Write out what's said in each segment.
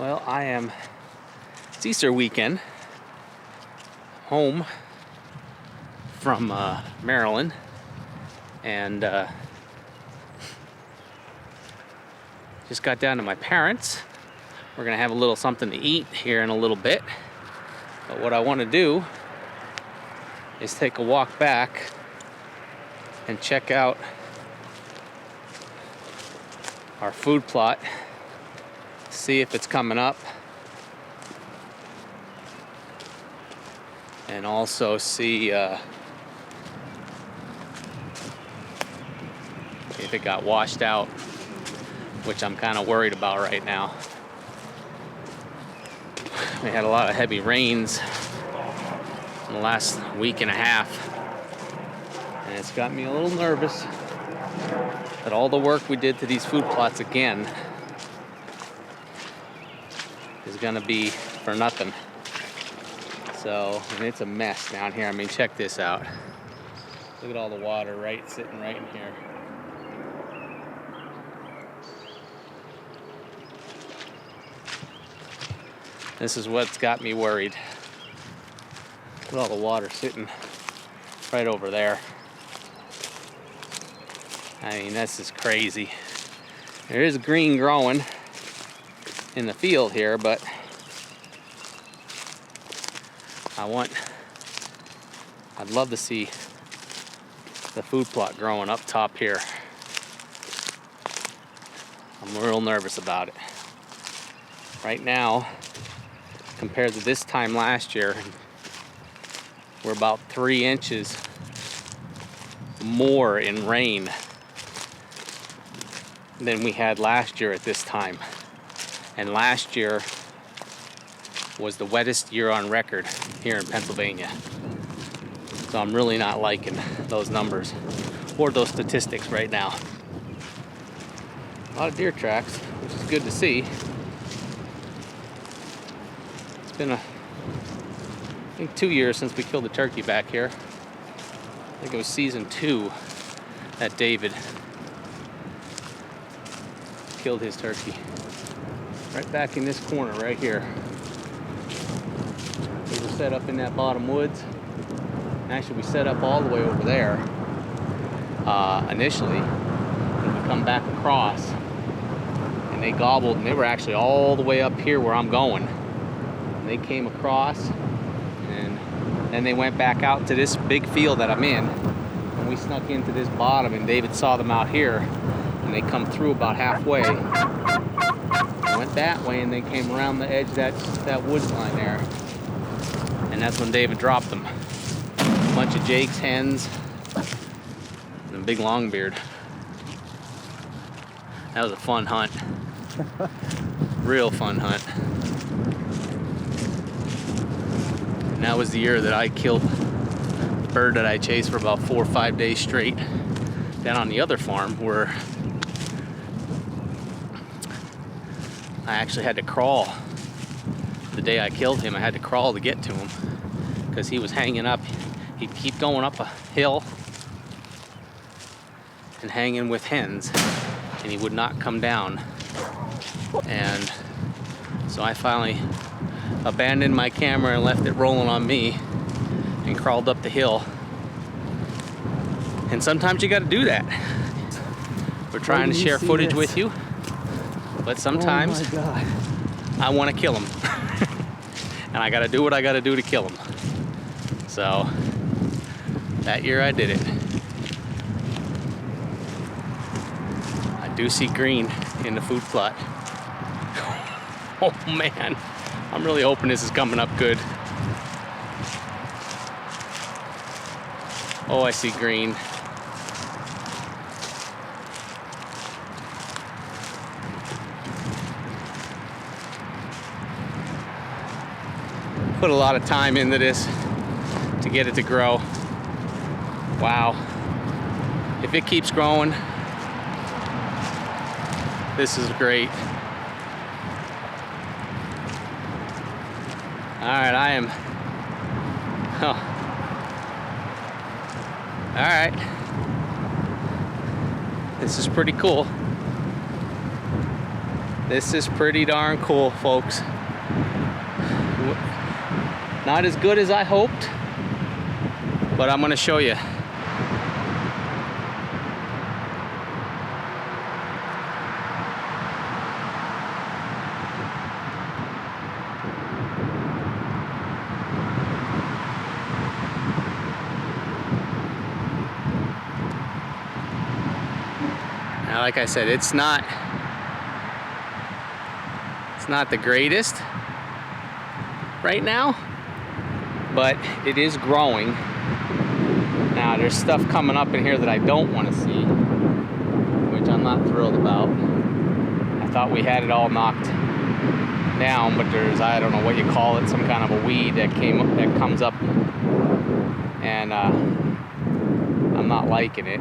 Well, it's Easter weekend, home from Maryland, and just got down to my parents'. We're gonna have a little something to eat here in a little bit, but what I want to do is take a walk back and check out our food plot, see if it's coming up, and also see if it got washed out, which I'm kind of worried about right now. We had a lot of heavy rains in the last week and a half, and it's got me a little nervous that all the work we did to these food plots again is gonna be for nothing. So, and it's a mess down here. I mean, check this out. Look at all the water sitting right in here. This is what's got me worried. Look at all the water sitting right over there. I mean, this is crazy. There is green growing in the field here, but I'd love to see the food plot growing up top here. I'm real nervous about it. Right now, compared to this time last year, we're about 3 inches more in rain than we had last year at this time. And last year was the wettest year on record here in Pennsylvania. So I'm really not liking those numbers or those statistics right now. A lot of deer tracks, which is good to see. It's been I think 2 years since we killed a turkey back here. I think it was season 2 that David killed his turkey. Right back in this corner right here. We were set up in that bottom woods. Actually, we set up all the way over there initially. And we come back across and they gobbled, and they were actually all the way up here where I'm going. And they came across and then they went back out to this big field that I'm in. And we snuck into this bottom, and David saw them out here. And they come through about halfway, went that way, and they came around the edge of that woods line there. And that's when David dropped them. A bunch of Jake's hens and a big longbeard. That was a fun hunt. Real fun hunt. And that was the year that I killed the bird that I chased for about 4 or 5 days straight down on the other farm, where I actually had to crawl. The day I killed him, I had to crawl to get to him because he was hanging up. He'd keep going up a hill and hanging with hens, and he would not come down. And so I finally abandoned my camera and left it rolling on me and crawled up the hill. And sometimes you got to do that. We're trying to share footage with you, but sometimes I want to kill him. And I got to do what I got to do to kill him. So that year I did it. I do see green in the food plot. Oh man, I'm really hoping this is coming up good. Oh, I see green. Put a lot of time into this to get it to grow. Wow. If it keeps growing, this is great. All right, I am. Oh. All right. This is pretty cool. This is pretty darn cool, folks. Not as good as I hoped, but I'm gonna show you. Now, like I said, it's not the greatest right now, but it is growing. Now, there's stuff coming up in here that I don't want to see, which I'm not thrilled about. I thought we had it all knocked down, but there's, I don't know what you call it, some kind of a weed that comes up, and I'm not liking it.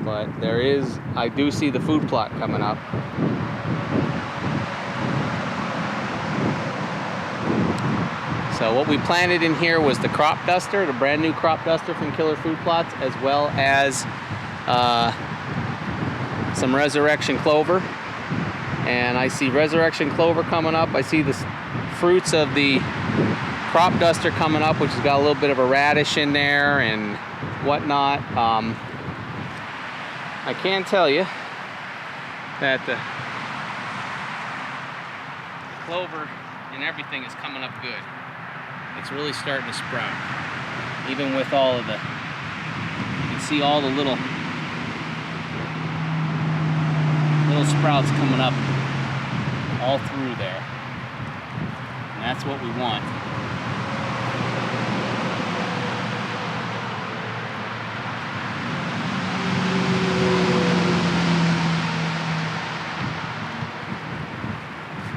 But there is, I do see the food plot coming up. So what we planted in here was the crop duster, the brand new crop duster from Killer Food Plots, as well as some resurrection clover. And I see resurrection clover coming up. I see the fruits of the crop duster coming up, which has got a little bit of a radish in there and whatnot. I can tell you that the clover and everything is coming up good. It's really starting to sprout. Even with all of the, you can see all the little sprouts coming up all through there. And that's what we want.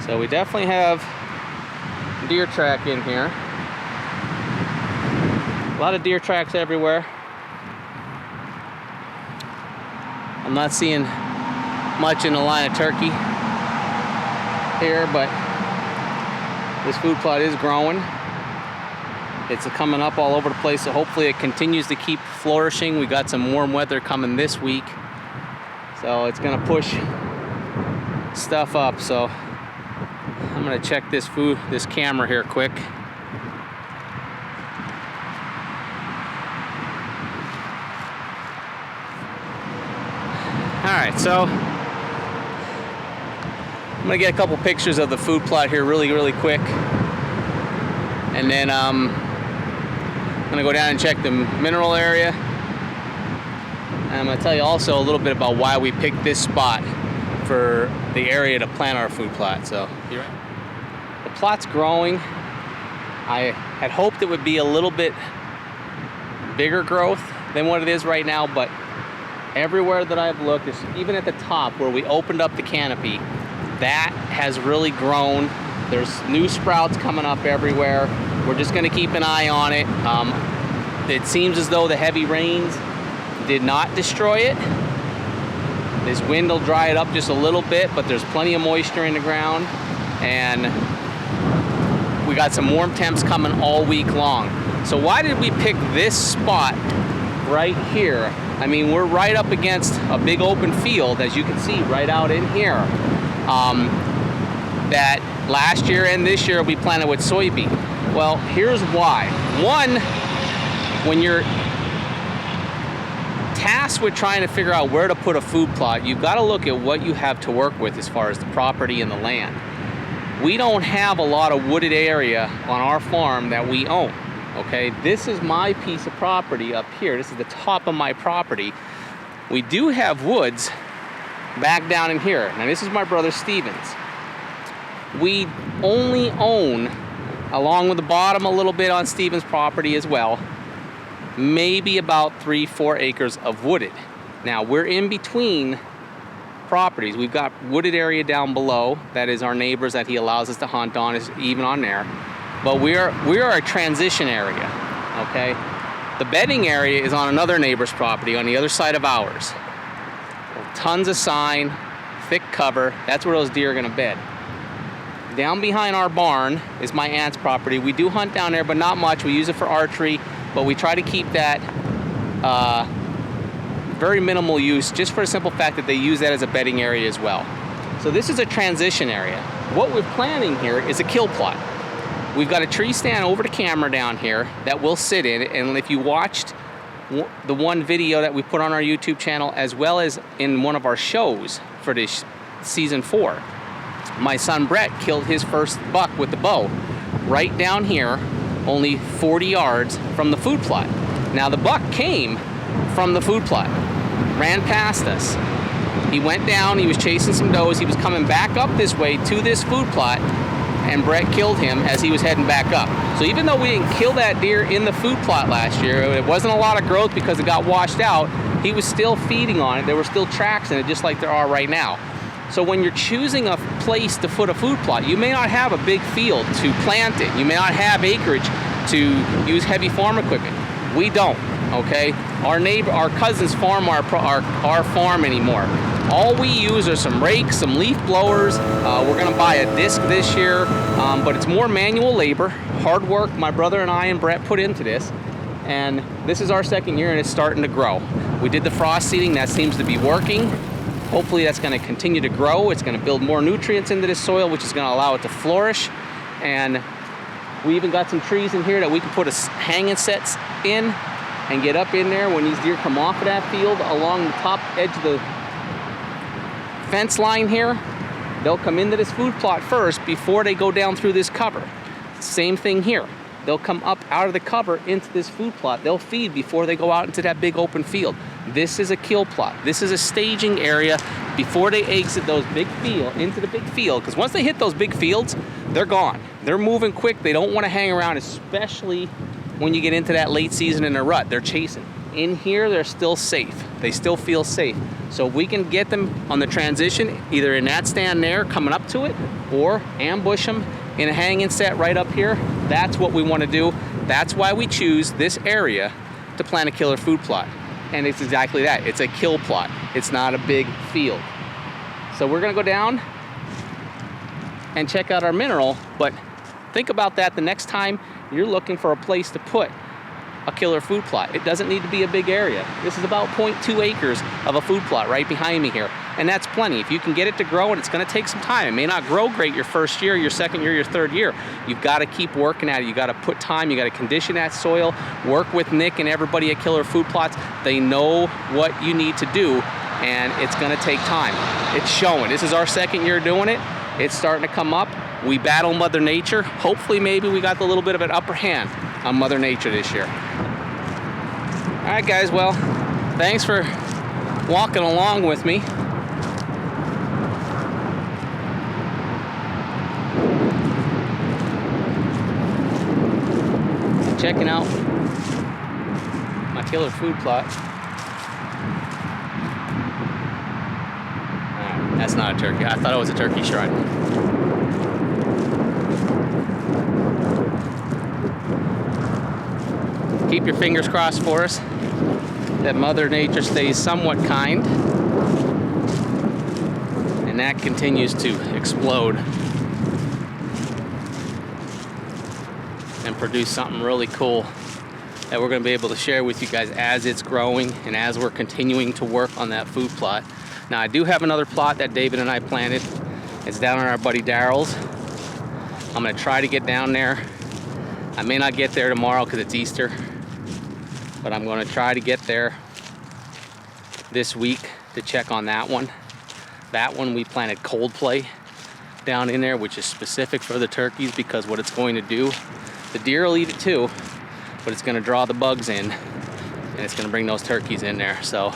So we definitely have deer track in here. A lot of deer tracks everywhere. I'm not seeing much in the line of turkey here, but this food plot is growing. It's coming up all over the place, so hopefully it continues to keep flourishing. We got some warm weather coming this week, so it's gonna push stuff up. So I'm gonna check this camera here quick. All right, so I'm gonna get a couple pictures of the food plot here really quick, and then I'm gonna go down and check the mineral area. And I'm gonna tell you also a little bit about why we picked this spot for the area to plant our food plot. So the plot's growing. I had hoped it would be a little bit bigger growth than what it is right now, but everywhere that I've looked, even at the top where we opened up the canopy, that has really grown. There's new sprouts coming up everywhere. We're just gonna keep an eye on it. It seems as though the heavy rains did not destroy it. This wind will dry it up just a little bit, but there's plenty of moisture in the ground, and we got some warm temps coming all week long. So why did we pick this spot right here? I mean, we're right up against a big open field, as you can see right out in here, that last year and this year we planted with soybean. Well, here's why. One, when you're tasked with trying to figure out where to put a food plot, you've got to look at what you have to work with as far as the property and the land. We don't have a lot of wooded area on our farm that we own. Okay, this is my piece of property up here. This is the top of my property. We do have woods back down in here. Now this is my brother Steven's. We only own, along with the bottom a little bit on Steven's property as well, maybe about 3-4 acres of wooded. Now we're in between properties. We've got wooded area down below. That is our neighbors that he allows us to hunt on, is even on there. But we are a transition area, okay? The bedding area is on another neighbor's property on the other side of ours. Tons of sign, thick cover. That's where those deer are gonna bed. Down behind our barn is my aunt's property. We do hunt down there, but not much. We use it for archery, but we try to keep that very minimal use, just for the simple fact that they use that as a bedding area as well. So this is a transition area. What we're planning here is a kill plot. We've got a tree stand over the camera down here that we'll sit in, and if you watched the one video that we put on our YouTube channel, as well as in one of our shows for this season 4, my son Brett killed his first buck with the bow right down here, only 40 yards from the food plot. Now the buck came from the food plot, ran past us. He went down, he was chasing some does, he was coming back up this way to this food plot, and Brett killed him as he was heading back up. So even though we didn't kill that deer in the food plot last year, it wasn't a lot of growth because it got washed out, he was still feeding on it. There were still tracks in it, just like there are right now. So when you're choosing a place to put a food plot, you may not have a big field to plant it. You may not have acreage to use heavy farm equipment. We don't, okay? Our cousins farm our farm anymore. All we use are some rakes, some leaf blowers. We're gonna buy a disc this year, but it's more manual labor, hard work my brother and I and Brett put into this. And this is our second year and it's starting to grow. We did the frost seeding, that seems to be working. Hopefully that's gonna continue to grow. It's gonna build more nutrients into this soil, which is gonna allow it to flourish. And we even got some trees in here that we can put a hanging sets in and get up in there when these deer come off of that field along the top edge of the fence line here. They'll come into this food plot first before they go down through this cover. Same thing here. They'll come up out of the cover into this food plot. They'll feed before they go out into that big open field. This is a kill plot. This is a staging area before they exit those big field into the big field, because once they hit those big fields, they're gone. They're moving quick. They don't want to hang around, especially when you get into that late season in a rut. They're chasing. In here, they're still safe. They still feel safe. So if we can get them on the transition, either in that stand there, coming up to it, or ambush them in a hanging set right up here, that's what we want to do. That's why we choose this area to plant a killer food plot. And it's exactly that. It's a kill plot. It's not a big field. So we're gonna go down and check out our mineral, but think about that the next time you're looking for a place to put a killer food plot. It doesn't need to be a big area. This is about 0.2 acres of a food plot right behind me here. And that's plenty. If you can get it to grow, and it's gonna take some time. It may not grow great your first year, your second year, your third year. You've gotta keep working at it. You gotta put time, you gotta condition that soil, work with Nick and everybody at Killer Food Plots. They know what you need to do, and it's gonna take time. It's showing. This is our second year doing it. It's starting to come up. We battle Mother Nature. Hopefully maybe we got a little bit of an upper hand on Mother Nature this year. All right, guys, well, thanks for walking along with me. Checking out my killer food plot. Alright, that's not a turkey. I thought it was a turkey shrine. Keep your fingers crossed for us that Mother Nature stays somewhat kind and that continues to explode and produce something really cool that we're going to be able to share with you guys as it's growing and as we're continuing to work on that food plot. Now, I do have another plot that David and I planted. It's down on our buddy Daryl's. I'm going to try to get down there. I may not get there tomorrow because it's Easter, but I'm going to try to get there this week to check on that one. That one we planted cold play down in there, which is specific for the turkeys, because what it's going to do, the deer will eat it too, but it's going to draw the bugs in and it's going to bring those turkeys in there. So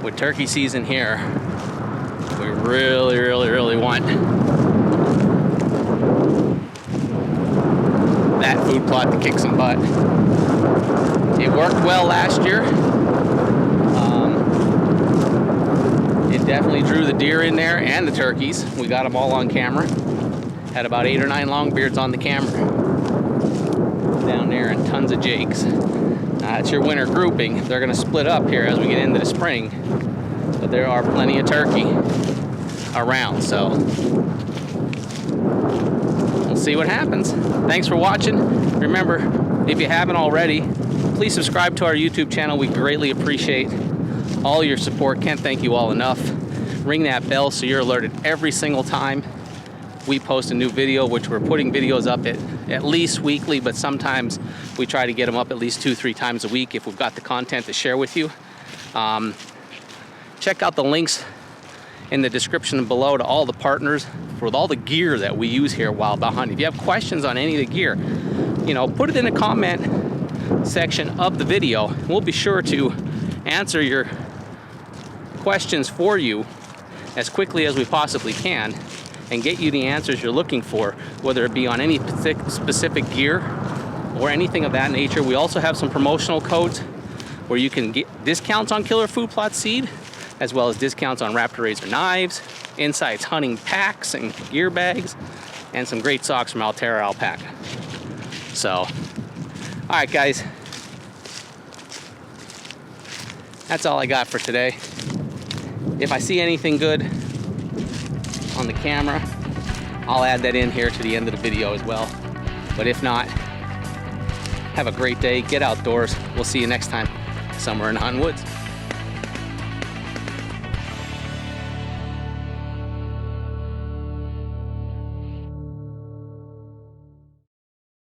with turkey season here, we really want that food plot to kick some butt. It worked well last year. It definitely drew the deer in there and the turkeys. We got them all on camera. Had about 8 or 9 longbeards on the camera down there and tons of jakes. That's your winter grouping. They're going to split up here as we get into the spring, but there are plenty of turkey around, so we'll see what happens. Thanks for watching. Remember, if you haven't already, please subscribe to our YouTube channel. We greatly appreciate all your support. Can't thank you all enough. ring that bell so you're alerted every single time we post a new video, which we're putting videos up at least weekly, but sometimes we try to get them up at least 2-3 times a week if we've got the content to share with you. Check out the links in the description below to all the partners for all the gear that we use here while Bout Hunting. If you have questions on any of the gear, you know, put it in the comment section of the video. We'll be sure to answer your questions for you as quickly as we possibly can and get you the answers you're looking for, whether it be on any specific gear or anything of that nature. We also have some promotional codes where you can get discounts on Killer Food Plot seed, as well as discounts on Raptor Razor knives, Insights hunting packs and gear bags, and some great socks from Altera Alpaca. So, all right guys, that's all I got for today. If I see anything good on the camera, I'll add that in here to the end of the video as well. But if not, have a great day, get outdoors. We'll see you next time somewhere in the Huntin' Woods.